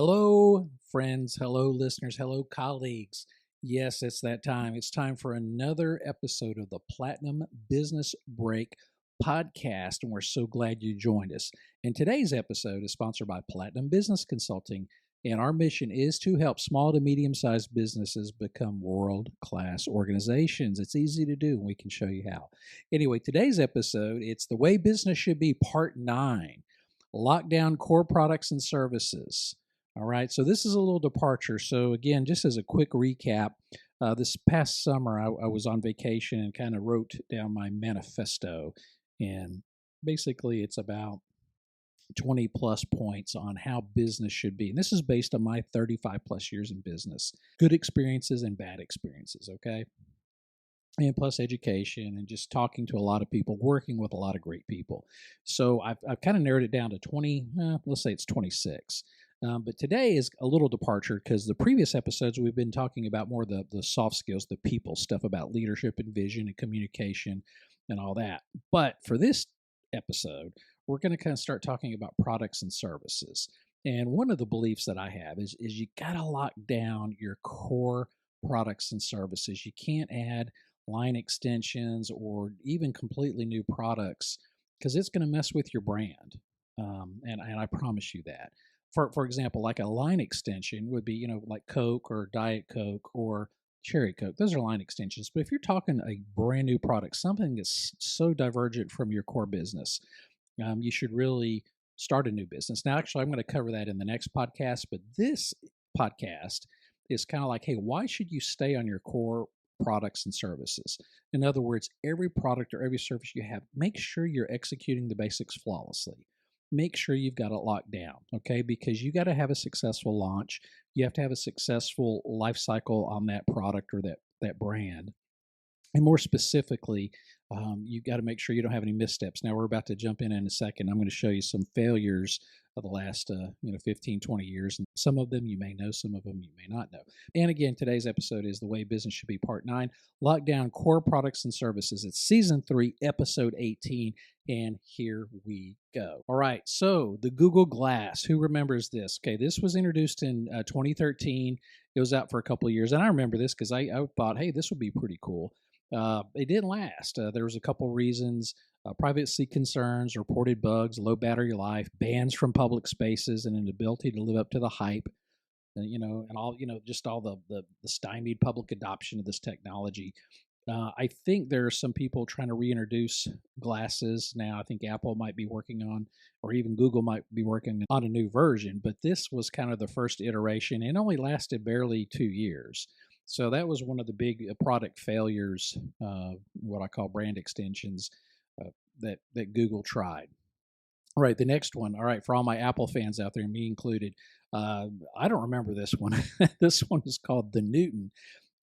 Hello, friends. Hello, listeners. Hello, colleagues. Yes, it's that time. It's time for another episode of the Platinum Business Break podcast, and we're so glad you joined us. And today's episode is sponsored by Platinum Business Consulting, and our mission is to help small to medium-sized businesses become world-class organizations. It's easy to do, and we can show you how. Anyway, today's episode, it's The Way Business Should Be, Part 9, Lockdown Core Products and Services. All right, so this is a little departure. So again, just as a quick recap, this past summer I was on vacation and kind of wrote down my manifesto. And basically it's about 20 plus points on how business should be. And this is based on my 35 plus years in business, good experiences and bad experiences, okay? And plus education and just talking to a lot of people, working with a lot of great people. So I've kind of narrowed it down to 20, let's say it's 26. But today is a little departure because the previous episodes we've been talking about more the soft skills, the people stuff about leadership and vision and communication and all that. But for this episode, we're going to kind of start talking about products and services. And one of the beliefs that I have is you got to lock down your core products and services. You can't add line extensions or even completely new products because it's going to mess with your brand. And I promise you that. For example, like a line extension would be, like Coke or Diet Coke or Cherry Coke. Those are line extensions. But if you're talking a brand new product, something that's so divergent from your core business, you should really start a new business. Now, actually, I'm going to cover that in the next podcast. But this podcast is kind of like, hey, why should you stay on your core products and services? In other words, every product or every service you have, make sure you're executing the basics flawlessly. Make sure you've got it locked down, okay? Because you got to have a successful launch. You have to have a successful life cycle on that product or that brand. And more specifically, you've got to make sure you don't have any missteps. Now, we're about to jump in a second. I'm going to show you some failures of the last 15, 20 years. And some of them you may know, some of them you may not know. And again, today's episode is The Way Business Should Be, Part 9, Lockdown Core Products and Services. It's Season 3, Episode 18, and here we go. All right, so the Google Glass. Who remembers this? Okay, this was introduced in 2013. It was out for a couple of years, and I remember this because I thought, hey, this would be pretty cool. It didn't last. There was a couple reasons: privacy concerns, reported bugs, low battery life, bans from public spaces, and an inability to live up to the hype. And all just all the stymied public adoption of this technology. I think there are some people trying to reintroduce glasses now. I think Apple might be working on, or even Google might be working on a new version. But this was kind of the first iteration, and only lasted barely 2 years. So that was one of the big product failures, what I call brand extensions, that Google tried. All right, the next one. All right, for all my Apple fans out there, me included, I don't remember this one. This one is called the Newton.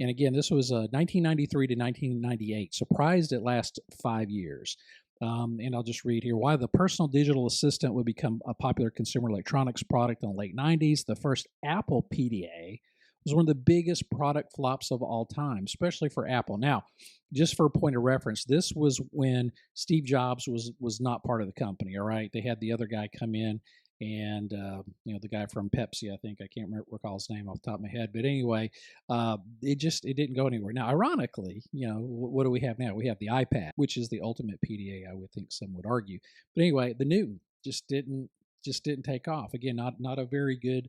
And again, this was 1993 to 1998. Surprised it lasts 5 years. And I'll just read here why the personal digital assistant would become a popular consumer electronics product in the late 90s. The first Apple PDA was one of the biggest product flops of all time, especially for Apple. Now, just for a point of reference, this was when Steve Jobs was not part of the company, all right? They had the other guy come in, and the guy from Pepsi, I think. I can't recall his name off the top of my head. But anyway, it didn't go anywhere. Now, ironically, what do we have now? We have the iPad, which is the ultimate PDA, I would think some would argue. But anyway, the Newton just didn't take off. Again, not a very good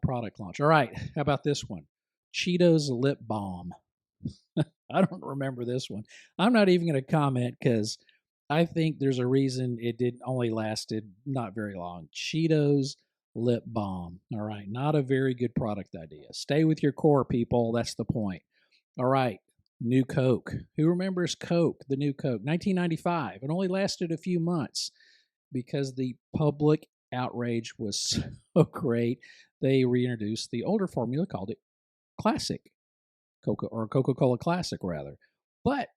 product launch. All right, how about this one? Cheetos lip balm. I don't remember this one. I'm not even going to comment because I think there's a reason it only lasted not very long. Cheetos lip balm. All right, not a very good product idea. Stay with your core, people. That's the point. All right, new Coke. Who remembers Coke, the new Coke? 1995. It only lasted a few months because the public outrage was so great. They reintroduced the older formula, called it Classic Coca-Cola Classic, rather. But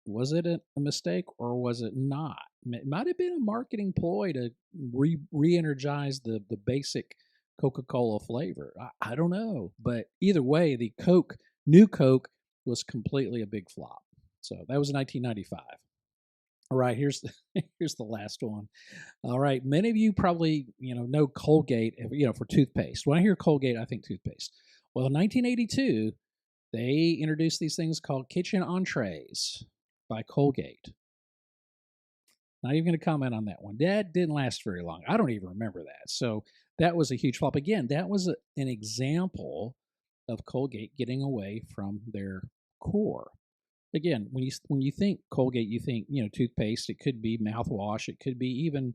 was it a mistake or was it not? It might have been a marketing ploy to re-energize the basic Coca-Cola flavor. I don't know. But either way, the new Coke was completely a big flop. So that was 1995. All right, here's here's the last one. All right, many of you probably know Colgate. For toothpaste. When I hear Colgate, I think toothpaste. Well, in 1982, they introduced these things called kitchen entrees by Colgate. Not even going to comment on that one. That didn't last very long. I don't even remember that. So that was a huge flop. Again, that was an example of Colgate getting away from their core. Again, when you think Colgate, you think toothpaste. It could be mouthwash. It could be even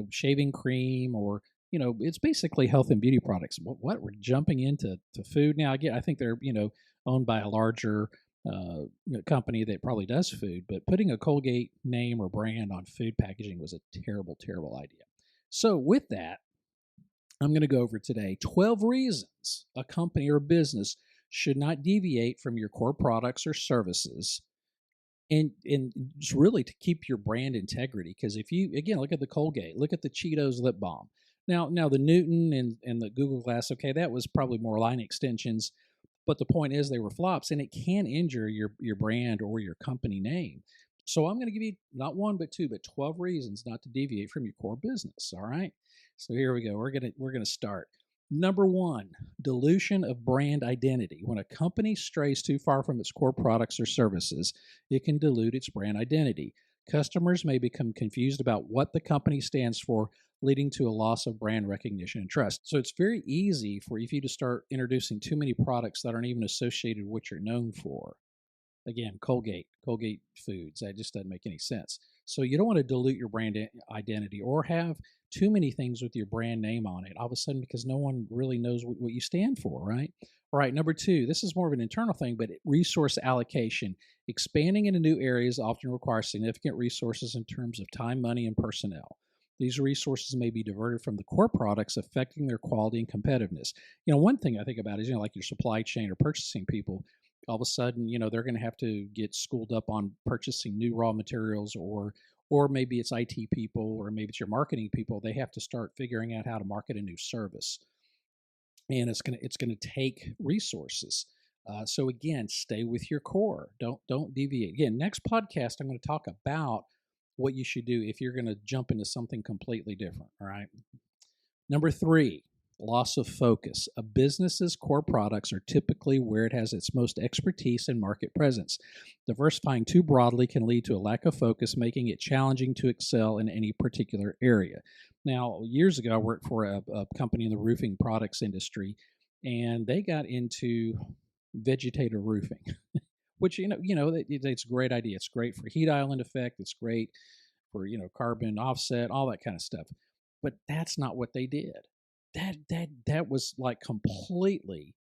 shaving cream, or it's basically health and beauty products. What we're jumping into food now. Again, I think they're owned by a larger company that probably does food, but putting a Colgate name or brand on food packaging was a terrible, terrible idea. So with that, I'm going to go over today 12 reasons a company or business should not deviate from your core products or services, and just really to keep your brand integrity. Because if you, again, look at the Colgate, look at the Cheetos lip balm. Now the Newton and the Google Glass, okay, that was probably more line extensions, but the point is they were flops, and it can injure your brand or your company name. So I'm going to give you not one but two, but 12 reasons not to deviate from your core business. All right. So here we go. We're gonna start. Number one, dilution of brand identity. When a company strays too far from its core products or services, it can dilute its brand identity. Customers may become confused about what the company stands for, leading to a loss of brand recognition and trust. So it's very easy for you to start introducing too many products that aren't even associated with what you're known for. Again, Colgate Foods, that just doesn't make any sense. So you don't want to dilute your brand identity or have too many things with your brand name on it all of a sudden, because no one really knows what you stand for, right? All right, number two, this is more of an internal thing, but resource allocation. Expanding into new areas often requires significant resources in terms of time, money, and personnel. These resources may be diverted from the core products, affecting their quality and competitiveness. One thing I think about is, like your supply chain or purchasing people, all of a sudden, they're going to have to get schooled up on purchasing new raw materials, or maybe it's IT people, or maybe it's your marketing people. They have to start figuring out how to market a new service, and it's gonna take resources. So again, stay with your core. Don't deviate. Again, next podcast, I'm going to talk about what you should do if you're going to jump into something completely different. All right. Number three, loss of focus. A business's core products are typically where it has its most expertise and market presence. Diversifying too broadly can lead to a lack of focus, making it challenging to excel in any particular area. Now, years ago, I worked for a company in the roofing products industry, and they got into vegetative roofing, which it's a great idea. It's great for heat island effect. It's great for carbon offset, all that kind of stuff. But that's not what they did. That was like completely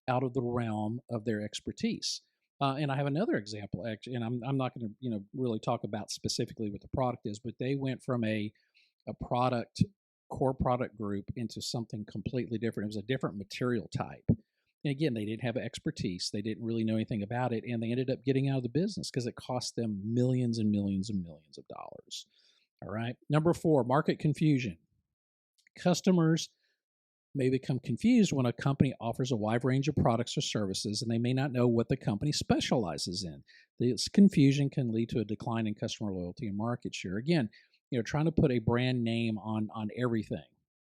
out of the realm of their expertise. And I have another example, actually, and I'm not going to really talk about specifically what the product is, but they went from a product core product group into something completely different. It was a different material type. And again, they didn't have expertise. They didn't really know anything about it, and they ended up getting out of the business because it cost them millions and millions and millions of dollars. All right. Number four, market confusion. Customers may become confused when a company offers a wide range of products or services, and they may not know what the company specializes in. This confusion can lead to a decline in customer loyalty and market share. Again, trying to put a brand name on everything,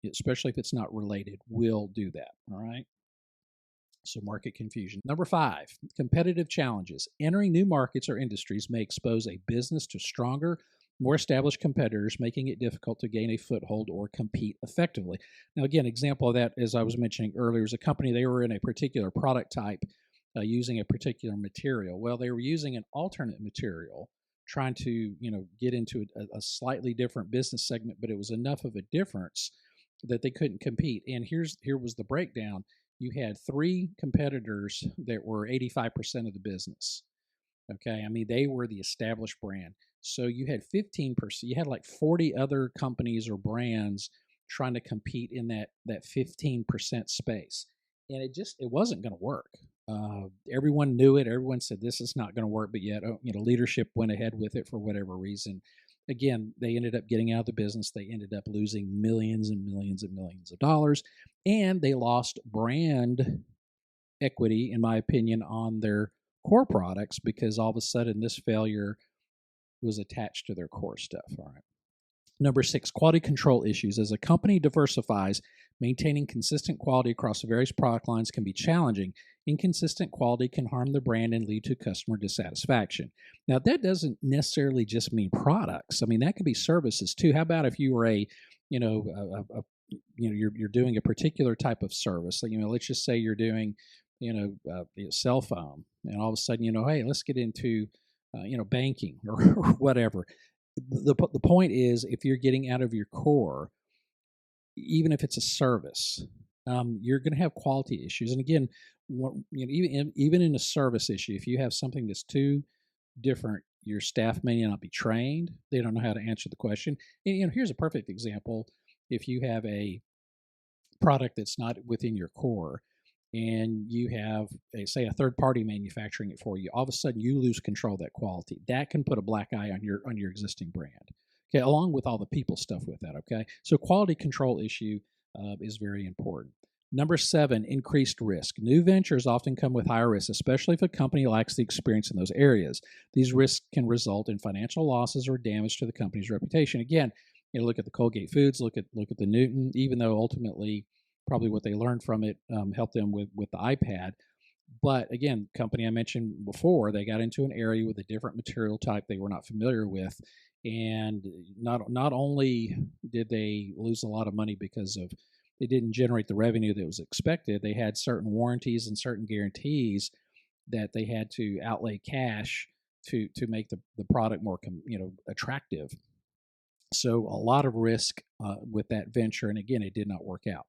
especially if it's not related, will do that. All right. So market confusion. Number five, competitive challenges. Entering new markets or industries may expose a business to stronger, more established competitors, making it difficult to gain a foothold or compete effectively. Now, again, example of that, as I was mentioning earlier, is a company, they were in a particular product type using a particular material. Well, they were using an alternate material, trying to get into a slightly different business segment, but it was enough of a difference that they couldn't compete. And here was the breakdown. You had three competitors that were 85% of the business. Okay, I mean, they were the established brand. So you had 15%, you had like 40 other companies or brands trying to compete in that 15% space. And it wasn't going to work. Everyone knew it. Everyone said this is not going to work, but yet, leadership went ahead with it for whatever reason. Again, they ended up getting out of the business. They ended up losing millions and millions and millions of dollars, and they lost brand equity, in my opinion, on their core products, because all of a sudden this failure was attached to their core stuff. All right. Number 6, quality control issues. As a company diversifies, maintaining consistent quality across various product lines can be challenging. Inconsistent quality can harm the brand and lead to customer dissatisfaction. Now, that doesn't necessarily just mean products. I mean, that could be services too. How about if you were you're doing a particular type of service? Let's just say you're doing, a cell phone, and all of a sudden, hey, let's get into, banking or whatever. The point is, if you're getting out of your core, even if it's a service, you're going to have quality issues. And again, even in a service issue, if you have something that's too different, your staff may not be trained. They don't know how to answer the question. And here's a perfect example. If you have a product that's not within your core, and you have, say, a third party manufacturing it for you, all of a sudden you lose control of that quality. That can put a black eye on your existing brand. Okay, along with all the people stuff with that. Okay, so quality control issue is very important. Number 7, increased risk. New ventures often come with higher risks, especially if a company lacks the experience in those areas. These risks can result in financial losses or damage to the company's reputation. Again, look at the Colgate Foods, look at the Newton, even though ultimately probably what they learned from it helped them with the iPad. But again, company I mentioned before, they got into an area with a different material type they were not familiar with. And not only did they lose a lot of money because of it didn't generate the revenue that was expected, they had certain warranties and certain guarantees that they had to outlay cash to make the product more attractive. So a lot of risk with that venture, and again, it did not work out.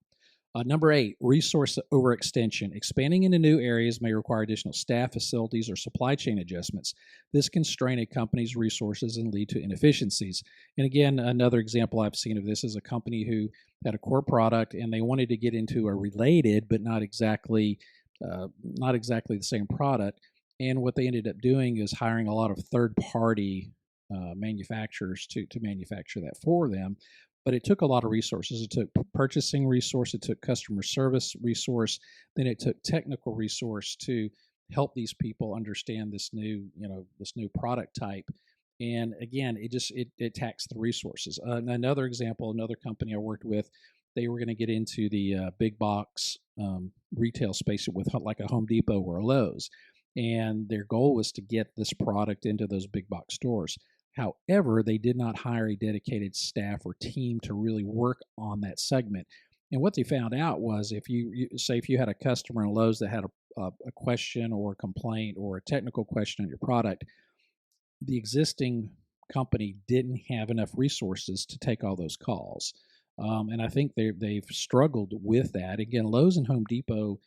Number 8, resource overextension. Expanding into new areas may require additional staff, facilities, or supply chain adjustments. This can strain a company's resources and lead to inefficiencies. And again, another example I've seen of this is a company who had a core product and they wanted to get into a related but not exactly the same product. And what they ended up doing is hiring a lot of third-party manufacturers to manufacture that for them. But it took a lot of resources. It took purchasing resource, it took customer service resource, then it took technical resource to help these people understand this new product type. And again, it taxed the resources. Another example, another company I worked with, they were going to get into the big box retail space with like a Home Depot or a Lowe's. And their goal was to get this product into those big box stores. However, they did not hire a dedicated staff or team to really work on that segment. And what they found out was if you had a customer in Lowe's that had a question or a complaint or a technical question on your product, the existing company didn't have enough resources to take all those calls. And I think they've struggled with that. Again, Lowe's and Home Depot,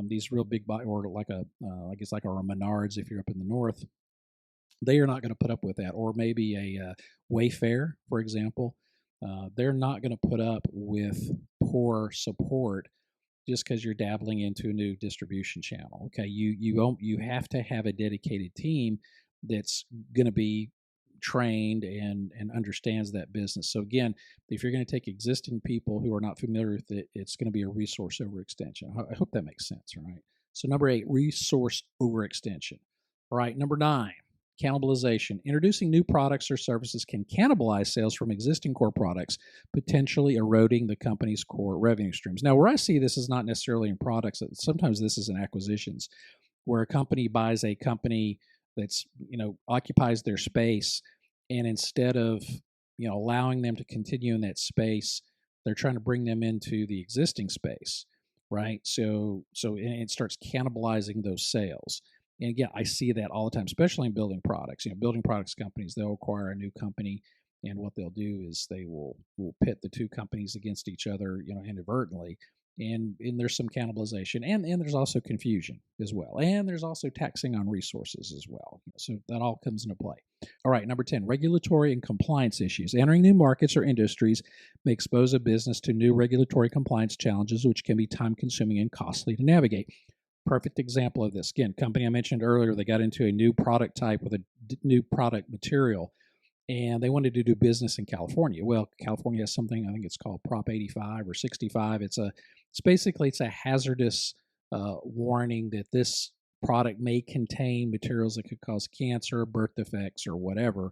these real big or like a Menards if you're up in the north, they are not going to put up with that. Or maybe a Wayfair, for example, they're not going to put up with poor support just because you're dabbling into a new distribution channel. Okay, you have to have a dedicated team that's going to be trained and understands that business. So again, if you're going to take existing people who are not familiar with it, it's going to be a resource overextension. I hope that makes sense. All right. So number 8, resource overextension. All right. Number 9. Cannibalization. Introducing new products or services can cannibalize sales from existing core products, potentially eroding the company's core revenue streams. Now, where I see this is not necessarily in products. Sometimes this is in acquisitions, where a company buys a company that's, occupies their space, and instead of, allowing them to continue in that space, they're trying to bring them into the existing space, right? So it starts cannibalizing those sales. And again, I see that all the time, especially in building products. Building products companies, they'll acquire a new company, and what they'll do is they will pit the two companies against each other, inadvertently. And there's some cannibalization, and there's also confusion as well. And there's also taxing on resources as well. So that all comes into play. All right, number 10, regulatory and compliance issues. Entering new markets or industries may expose a business to new regulatory compliance challenges, which can be time-consuming and costly to navigate. Perfect example of this. Again, company I mentioned earlier, they got into a new product type with a new product material, and they wanted to do business in California. Well, California has something, I think it's called Prop 85 or 65. It's basically a hazardous warning that this product may contain materials that could cause cancer, birth defects, or whatever.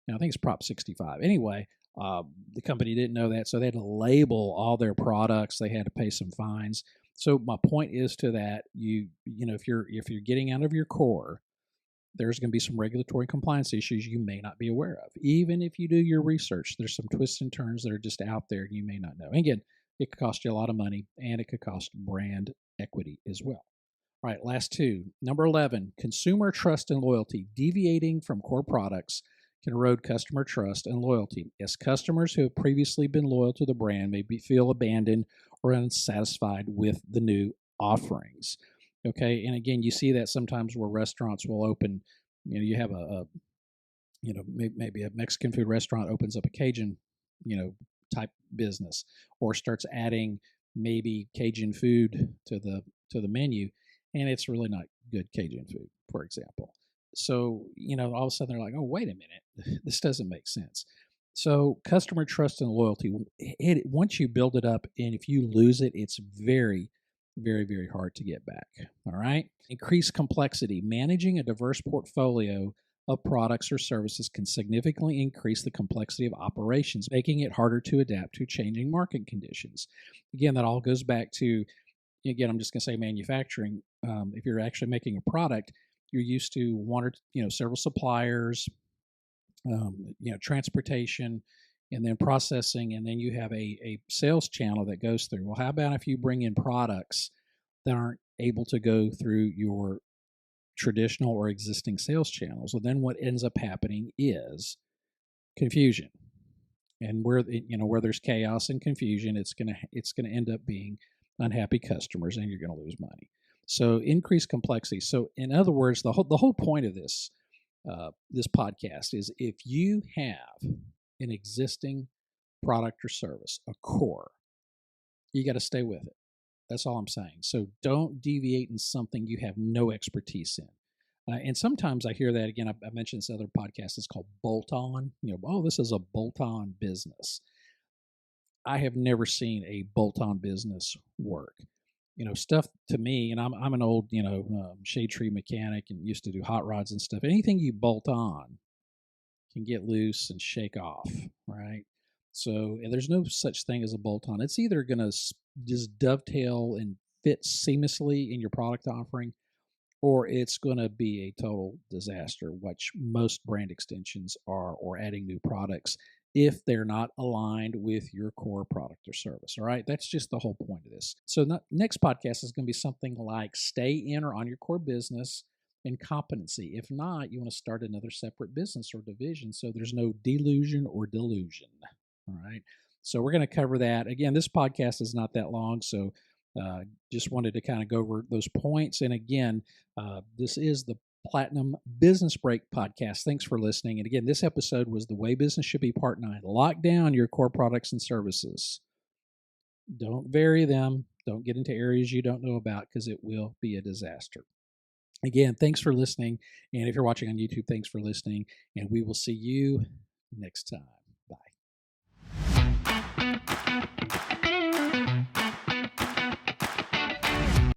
Now, I think it's Prop 65. Anyway, the company didn't know that, so they had to label all their products. They had to pay some fines. So my point is to that, you know, if you're getting out of your core, there's going to be some regulatory compliance issues you may not be aware of. Even if you do your research, there's some twists and turns that are just out there and you may not know. And again, it could cost you a lot of money, and it could cost brand equity as well. All right, last two. Number 11, consumer trust and loyalty. Deviating from core products can erode customer trust and loyalty, as customers who have previously been loyal to the brand may feel abandoned or unsatisfied with the new offerings. Okay, and again, you see that sometimes where restaurants will open, you know, you have maybe a Mexican food restaurant opens up a Cajun, type business, or starts adding maybe Cajun food to the menu, and it's really not good Cajun food, for example. So, all of a sudden they're like, oh, wait a minute, this doesn't make sense. So customer trust and loyalty, once you build it up, and if you lose it, it's very, very, very hard to get back. All right. Increased complexity. Managing a diverse portfolio of products or services can significantly increase the complexity of operations, making it harder to adapt to changing market conditions. Again, that all goes back to, I'm just going to say manufacturing. If you're actually making a product, you're used to one or several suppliers, transportation, and then processing, and then you have a sales channel that goes through. Well, how about if you bring in products that aren't able to go through your traditional or existing sales channels? Well, then what ends up happening is confusion. And where there's chaos and confusion, it's gonna end up being unhappy customers, and you're going to lose money. So increased complexity. So in other words, the whole point of this podcast is, if you have an existing product or service, a core, you got to stay with it. That's all I'm saying. So don't deviate in something you have no expertise in. And sometimes I hear that, again, I mentioned this other podcast, it's called bolt-on. This is a bolt-on business. I have never seen a bolt-on business work. Stuff to me, and I'm an old, shade tree mechanic and used to do hot rods and stuff. Anything you bolt on can get loose and shake off, right? So there's no such thing as a bolt-on. It's either going to just dovetail and fit seamlessly in your product offering, or it's going to be a total disaster, which most brand extensions are, or adding new products, if they're not aligned with your core product or service. All right, that's just the whole point of this. So next podcast is going to be something like stay in or on your core business and competency. If not, you want to start another separate business or division so there's no delusion or delusion. All right, so we're going to cover that. Again, this podcast is not that long, so just wanted to kind of go over those points. And again, this is the Platinum Business Break podcast. Thanks for listening. And again, this episode was The Way Business Should Be Part 9. Lock down your core products and services. Don't vary them. Don't get into areas you don't know about, because it will be a disaster. Again, thanks for listening. And if you're watching on YouTube, thanks for listening. And we will see you next time. Bye.